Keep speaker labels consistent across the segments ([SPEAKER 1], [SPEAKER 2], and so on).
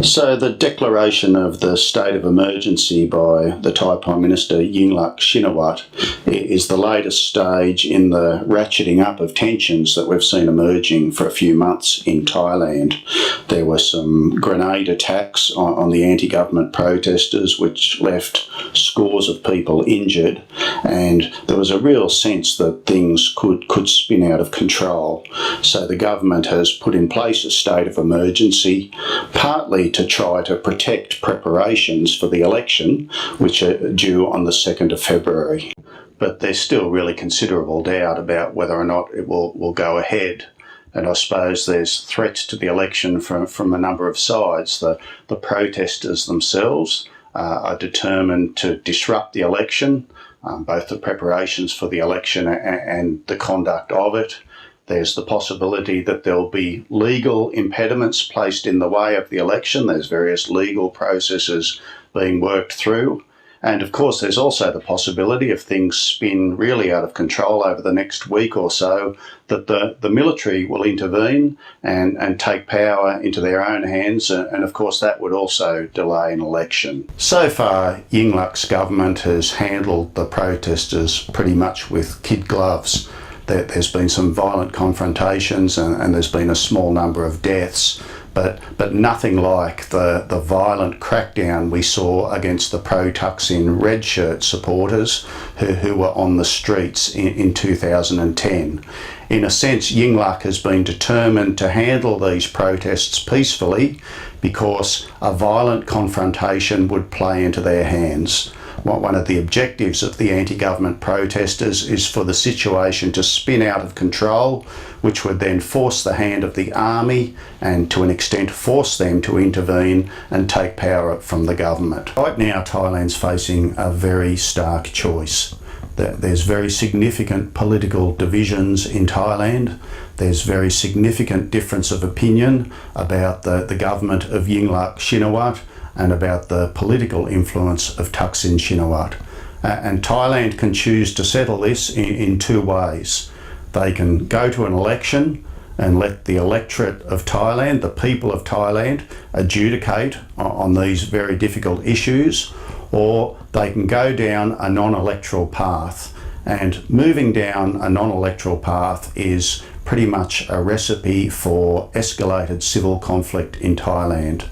[SPEAKER 1] So the declaration of the state of emergency by the Thai Prime Minister Yingluck Shinawatra is the latest stage in the ratcheting up of tensions that we've seen emerging for a few months in Thailand. There were some grenade attacks on the anti-government protesters which left scores of people injured, and there was a real sense that things could spin out of control. So the government has put in place a state of emergency, partly to try to protect preparations for the election, which are due on the 2nd of February. But there's still really considerable doubt about whether or not it will go ahead. And I suppose there's threats to the election from a number of sides. The protesters themselves are determined to disrupt the election, both the preparations for the election and the conduct of it. There's the possibility that there'll be legal impediments placed in the way of the election. There's various legal processes being worked through. And of course, there's also the possibility, if things spin really out of control over the next week or so, that the military will intervene and take power into their own hands. And of course, that would also delay an election. So far, Yingluck's government has handled the protesters pretty much with kid gloves. There's been some violent confrontations and there's been a small number of deaths, but nothing like the violent crackdown we saw against the pro-Thaksin red shirt supporters who were on the streets in 2010. In a sense, Yingluck has been determined to handle these protests peacefully because a violent confrontation would play into their hands. One of the objectives of the anti-government protesters is for the situation to spin out of control, which would then force the hand of the army and to an extent force them to intervene and take power from the government. Right now, Thailand's facing a very stark choice. There's very significant political divisions in Thailand. There's very significant difference of opinion about the government of Yingluck Shinawatra and about the political influence of Thaksin Shinawatra. And Thailand can choose to settle this in two ways. They can go to an election and let the electorate of Thailand, the people of Thailand, adjudicate on these very difficult issues, or they can go down a non-electoral path. And moving down a non-electoral path is pretty much a recipe for escalated civil conflict in Thailand.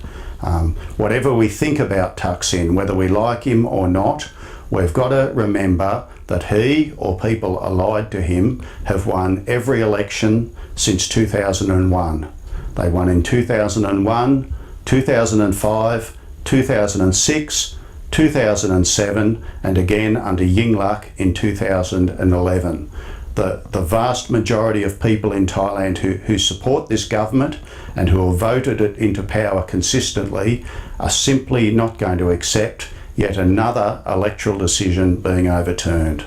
[SPEAKER 1] Whatever we think about Thaksin, whether we like him or not, we've got to remember that he or people allied to him have won every election since 2001. They won in 2001, 2005, 2006, 2007, and again under Yingluck in 2011. The vast majority of people in Thailand who support this government and who have voted it into power consistently are simply not going to accept yet another electoral decision being overturned.